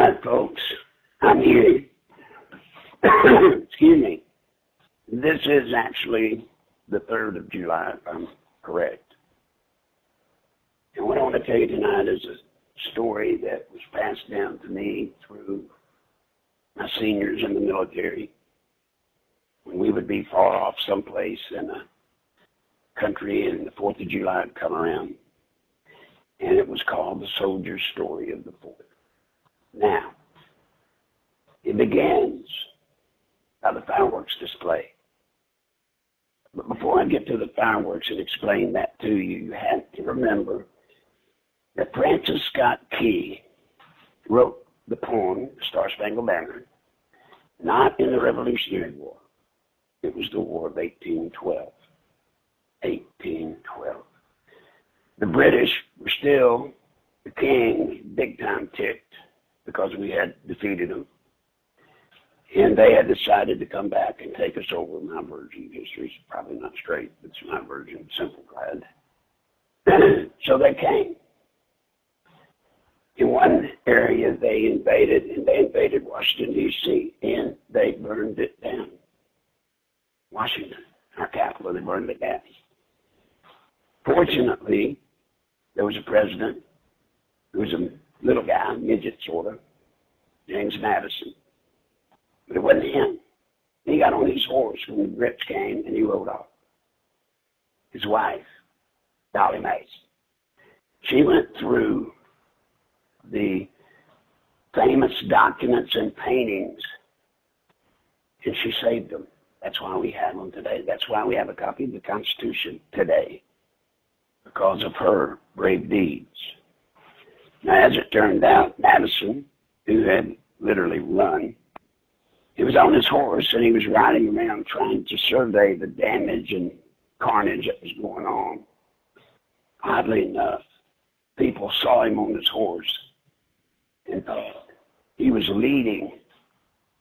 right, folks, I'm here. Excuse me. This is actually the 3rd of July, if I'm correct. And what I want to tell you tonight is a story that was passed down to me through my seniors in the military. When we would be far off someplace in a country and the 4th of July would come around. And it was called The Soldier's Story of the 4th. Now, it begins by the fireworks display. But before I get to the fireworks and explain that to you, you have to remember that Francis Scott Key wrote the poem, Star Spangled Banner, not in the Revolutionary War. It was the War of 1812. 1812. The British were still, the king, big time ticked because we had defeated them. And they had decided to come back and take us over. My version of history is probably not straight, but it's my version, simplified. So they came. In one area they invaded Washington, D.C., and they burned it down. Washington, our capital, they burned it down. Fortunately, there was a president who was a little guy, midget sort of, James Madison. But it wasn't him. He got on his horse when the Brits came and he rode off. His wife, Dolly Mace, she went through the famous documents and paintings and she saved them. That's why we have them today. That's why we have a copy of the Constitution today, because of her brave deeds. Now, as it turned out, Madison, who had literally run, he was on his horse and he was riding around trying to survey the damage and carnage that was going on. Oddly enough, people saw him on his horse and thought he was leading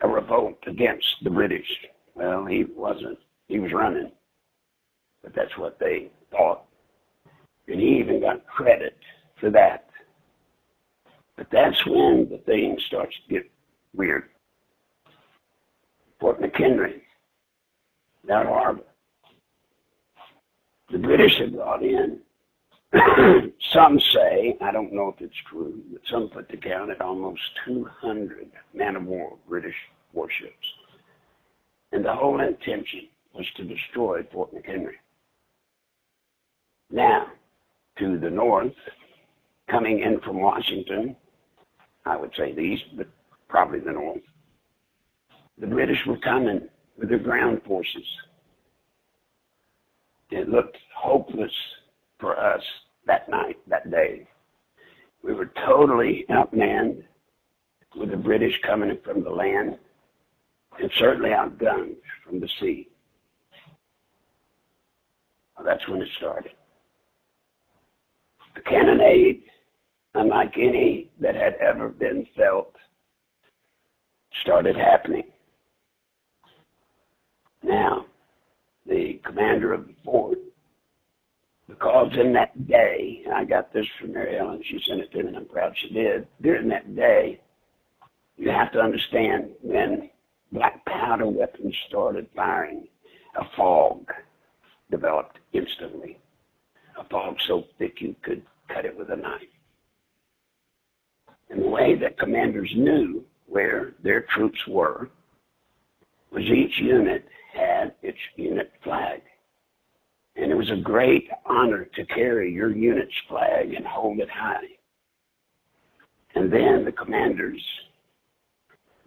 a revolt against the British. Well, he wasn't. He was running. But that's what they thought. And he even got credit for that. But that's when the thing starts to get weird. Fort McHenry, down harbor. The British had brought in, some say, I don't know if it's true, but some put the count at almost 200 man-of-war British warships. And the whole intention was to destroy Fort McHenry. Now, to the north, coming in from Washington, I would say the east, but probably the north, the British were coming with their ground forces. It looked hopeless for us that night, that day. We were totally outmanned with the British coming from the land and certainly outgunned from the sea. Well, that's when it started. The cannonade, unlike any that had ever been felt, started happening. Now, the commander of the fort, because in that day, and I got this from Mary Ellen, she sent it to me and I'm proud she did, during that day, you have to understand when black powder weapons started firing, a fog developed instantly. A fog so thick you could cut it with a knife. And the way that commanders knew where their troops were was each unit had its unit flag. And it was a great honor to carry your unit's flag and hold it high. And then the commanders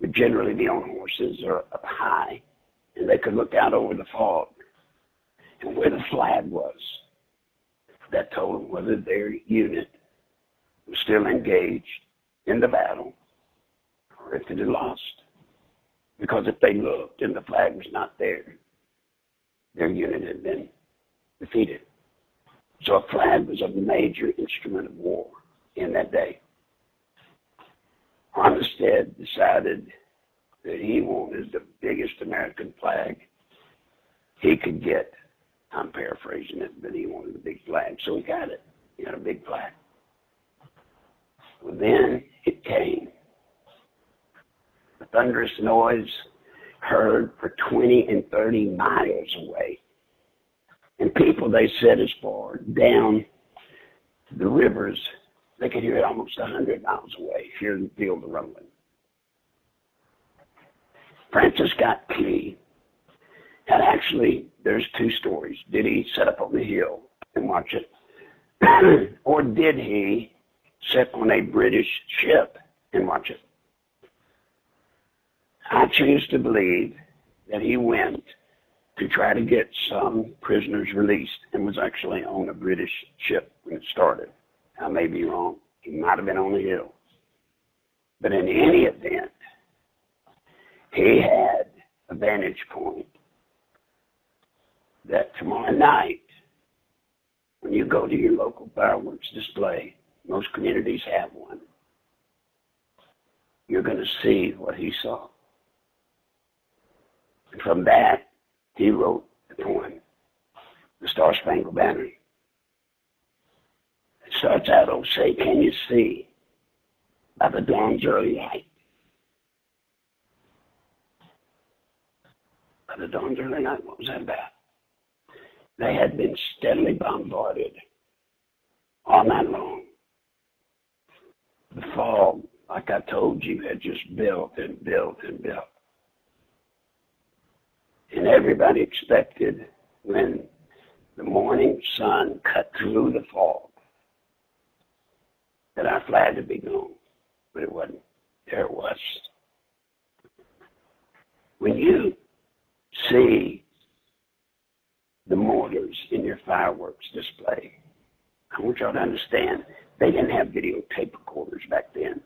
would generally be on horses or up high, and they could look out over the fog. And where the flag was, that told them whether their unit was still engaged in the battle or if it had lost. Because if they looked and the flag was not there, their unit had been defeated. So a flag was a major instrument of war in that day. Armistead decided that he wanted the biggest American flag he could get. I'm paraphrasing it, but he wanted a big flag, so he got it. He got a big flag. Well, then it came thunderous noise heard for 20 and 30 miles away. And people, they said, as far down the rivers, they could hear it almost 100 miles away, hear and feel the rumbling. Francis got Key, and actually, there's two stories. Did he sit up on the hill and watch it? Or did he sit on a British ship and watch it? I choose to believe that he went to try to get some prisoners released and was actually on a British ship when it started. I may be wrong. He might have been on the hill. But in any event, he had a vantage point that tomorrow night, when you go to your local fireworks display, most communities have one, you're going to see what he saw. And from that, he wrote the poem, The Star-Spangled Banner. It starts out, oh, say, can you see by the dawn's early light? By the dawn's early light, what was that about? They had been steadily bombarded all night long. The fog, like I told you, had just built and built and built. And everybody expected when the morning sun cut through the fog that our flag would be gone. But it wasn't. There it was. When you see the mortars in your fireworks display, I want y'all to understand, they didn't have videotape recorders back then.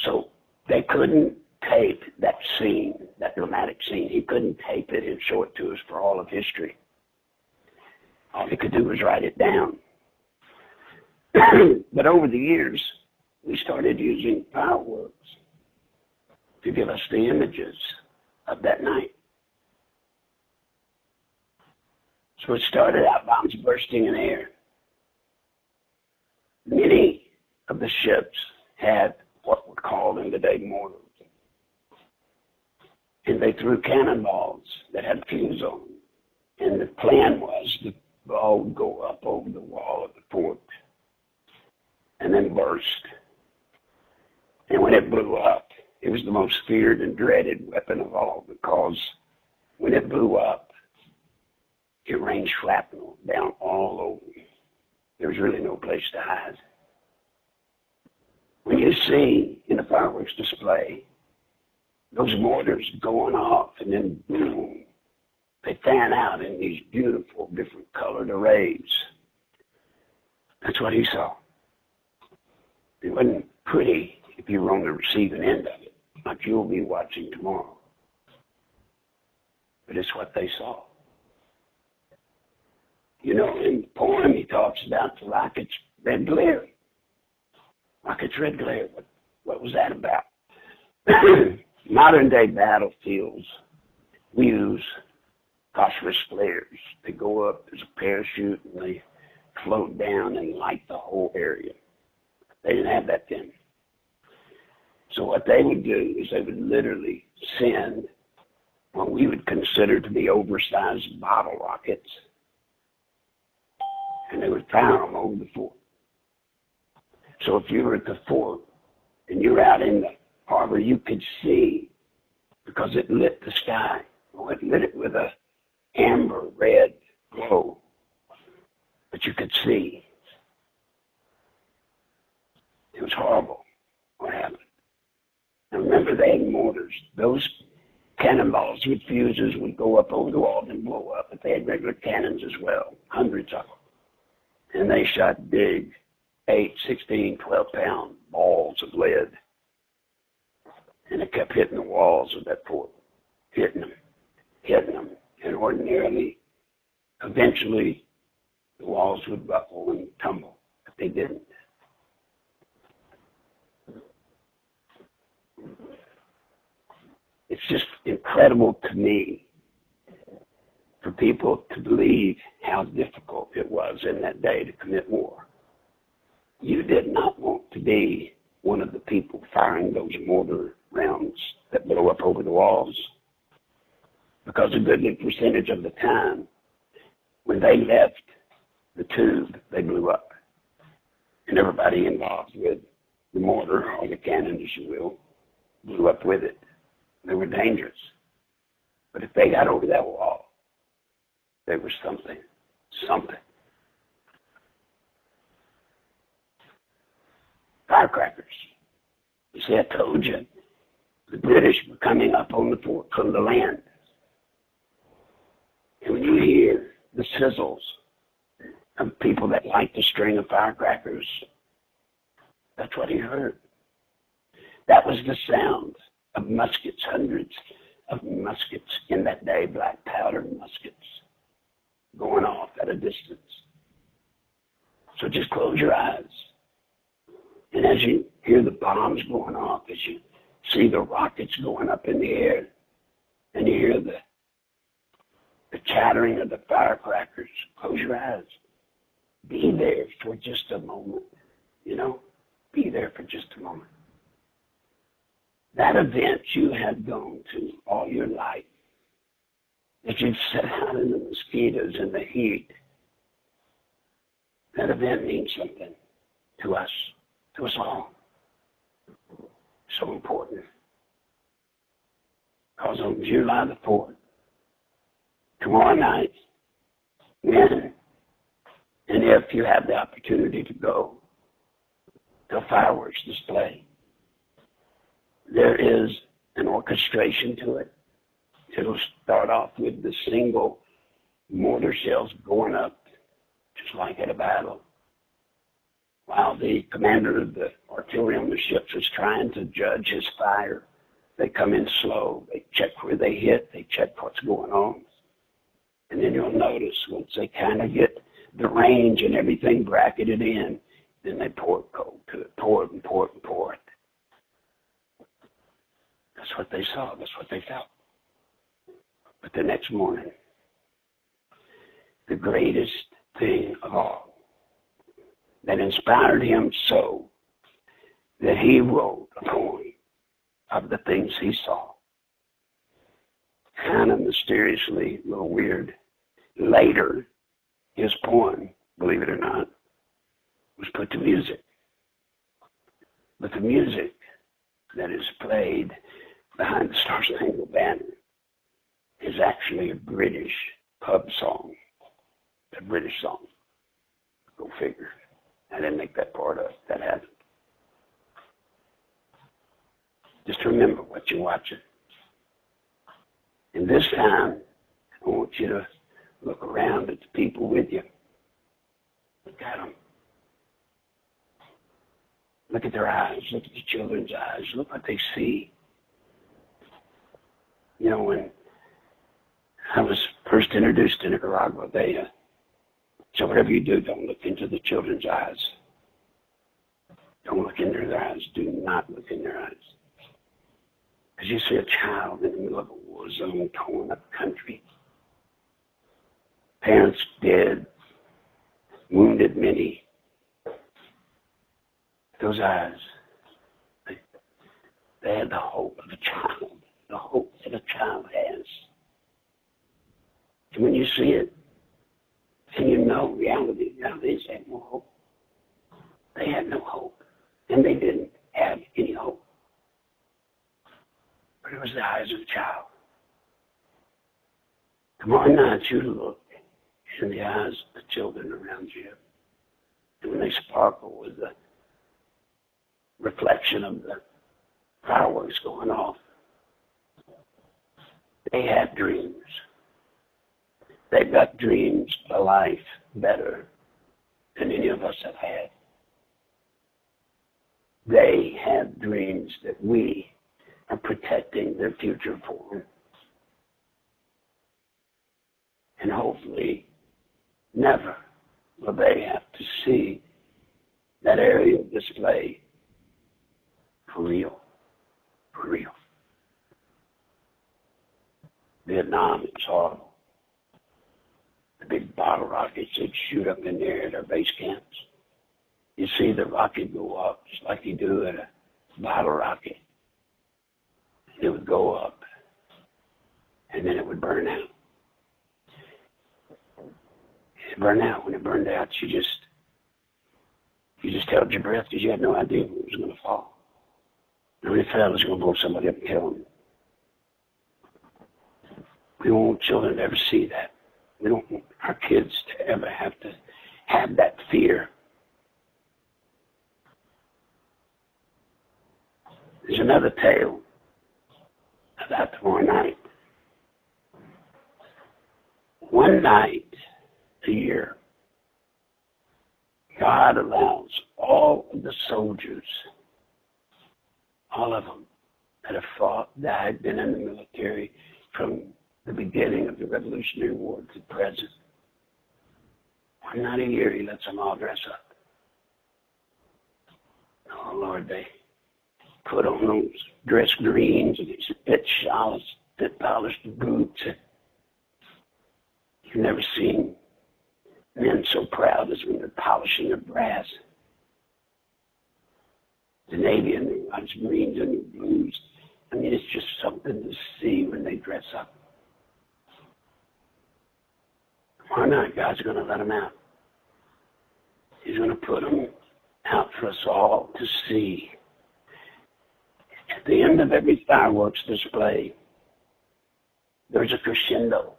So they couldn't tape that scene, that dramatic scene. He couldn't tape it and show it to us for all of history. All he could do was write it down. But over the years, we started using fireworks to give us the images of that night. So it started out bombs bursting in air. Many of the ships had what were called in the day mortars. And they threw cannonballs that had fuse on them. And the plan was the ball would go up over the wall of the fort and then burst. And when it blew up, it was the most feared and dreaded weapon of all, because when it blew up, it rained shrapnel down all over you. There was really no place to hide. When you see in a fireworks display those mortars going off and then boom, they fan out in these beautiful different colored arrays. That's what he saw. It wasn't pretty if you were on the receiving end of it, like you'll be watching tomorrow. But it's what they saw. You know, in the poem, he talks about the rocket's red glare. Rocket's red glare. What was that about? Modern day battlefields, we use phosphorus flares. They go up, there's a parachute, and they float down and light the whole area. They didn't have that then. So what they would do is they would literally send what we would consider to be oversized bottle rockets, and they would fire them over the fort. So if you were at the fort and you were out in the harbor, you could see, because it lit the sky. Oh, it lit it with a amber red glow, but you could see. It was horrible what happened. Now remember, they had mortars. Those cannonballs with fuses would go up over the walls and blow up, but they had regular cannons as well, hundreds of them. And they shot big 8, 16, 12-pound balls of lead. And it kept hitting the walls of that fort, hitting them. And ordinarily, eventually, the walls would buckle and tumble, but they didn't. It's just incredible to me for people to believe how difficult it was in that day to commit war. You did not want to be one of the people firing those mortar rounds that blow up over the walls. Because a good percentage of the time, when they left the tube, they blew up. And everybody involved with the mortar, or the cannon, as you will, blew up with it. They were dangerous. But if they got over that wall, they were something. Firecrackers. You see, I told you, the British were coming up on the fort from the land. And when you hear the sizzles of people that light the string of firecrackers, that's what he heard. That was the sound of muskets, hundreds of muskets in that day, black powder muskets, going off at a distance. So just close your eyes. And as you hear the bombs going off, as you see the rockets going up in the air, and you hear the chattering of the firecrackers, close your eyes. Be there for just a moment, be there for just a moment. That event you have gone to all your life, that you've sat out in the mosquitoes and the heat, that event means something to us all. So important. Because on July the 4th, tomorrow night, when and if you have the opportunity to go to a fireworks display, there is an orchestration to it. It'll start off with the single mortar shells going up, just like at a battle, while the commander of the artillery on the ships is trying to judge his fire. They come in slow. They check where they hit. They check what's going on. And then you'll notice once they kind of get the range and everything bracketed in, then they pour cold to it, pour it and pour it and pour it. That's what they saw. That's what they felt. But the next morning, the greatest thing of all that inspired him so that he wrote a poem of the things he saw. Kind of mysteriously, a little weird. Later, his poem, believe it or not, was put to music. But the music that is played behind the Star-Spangled Banner is actually a British pub song. A British song. Go figure. I didn't make that part up. That happened. Just remember what you're watching. And this time, I want you to look around at the people with you. Look at them. Look at their eyes. Look at the children's eyes. Look what they see. When I was first introduced to Nicaragua, they so whatever you do, don't look into the children's eyes. Don't look in their eyes. Do not look in their eyes. Because you see a child in the middle of a war zone, torn up country. Parents dead, wounded many. Those eyes, they had the hope of a child, the hope that a child has. And when you see it, and you know reality is they had no hope. They had no hope. And they didn't have any hope. But it was the eyes of a child. Tomorrow night you look in the eyes of the children around you. And when they sparkle with the reflection of the fireworks going off, they have dreams. They've got dreams of a life better than any of us have had. They have dreams that we are protecting their future for them. And hopefully, never will they have to see that aerial display for real. For real. Vietnam is horrible. The big bottle rockets that shoot up in the air at our base camps. You see the rocket go off just like you do at a bottle rocket. it would go up, and then it would burn out. It burned out. When it burned out, you just held your breath because you had no idea when it was going to fall. And when it fell, it was going to blow somebody up and kill them. We don't want children to ever see that. We don't want our kids to ever have to have that fear. There's another tale about tomorrow night. One night a year, God allows all of the soldiers, all of them that have fought, died, been in the military from the beginning of the Revolutionary War to the present. One night a year, he lets them all dress up. Oh, Lord, they put on those dress greens and these fit shawls, fit polished boots. You've never seen men so proud as when they're polishing their brass. The Navy and the whites, Marines and the Blues. I mean, it's just something to see when they dress up. Tomorrow night, God's going to let them out. He's going to put them out for us all to see. At the end of every fireworks display, there's a crescendo.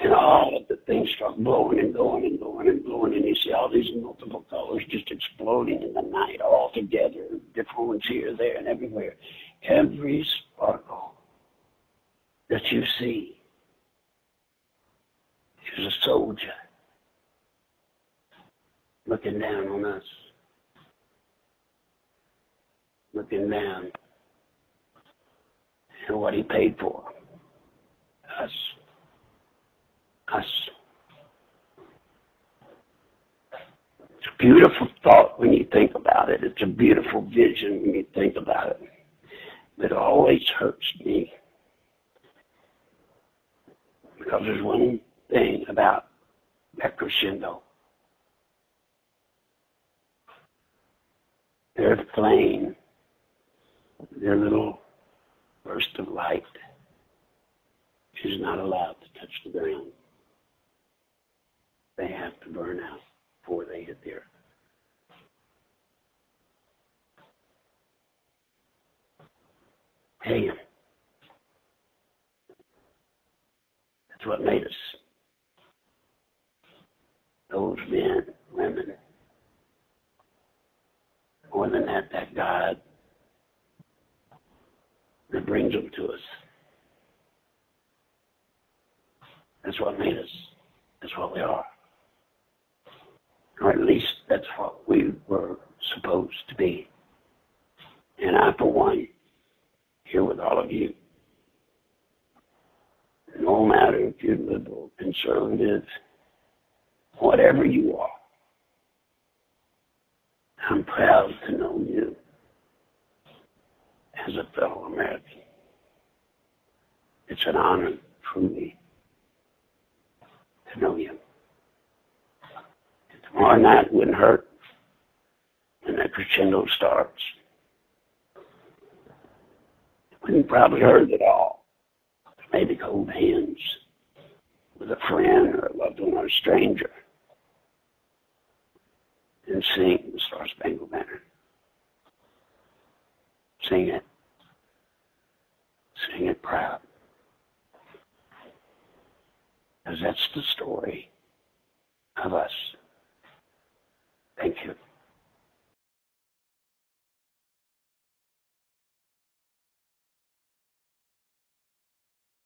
And all of the things start blowing and going and going and blowing, and you see all these multiple colors just exploding in the night all together, different ones here, there, and everywhere. Every sparkle that you see is a soldier looking down on us, looking down at what he paid for, us. It's a beautiful thought when you think about it. It's a beautiful vision when you think about it. But it always hurts me because there's one thing about that crescendo. Their flame, their little burst of light is not allowed to touch the ground. They have to burn out before they hit the earth. Hey, that's what made us. Those men, women, more than that, that God that brings them to us. That's what made us. That's what we are. Or at least that's what we were supposed to be. And I, for one, here with all of you, no matter if you're liberal, conservative, whatever you are, I'm proud to know you as a fellow American. It's an honor, truly, to know you. Tomorrow night wouldn't hurt when that crescendo starts. It wouldn't probably hurt at all. Maybe hold hands with a friend or a loved one or a stranger and sing the Star Spangled Banner. Sing it. Sing it proud. Because that's the story of us.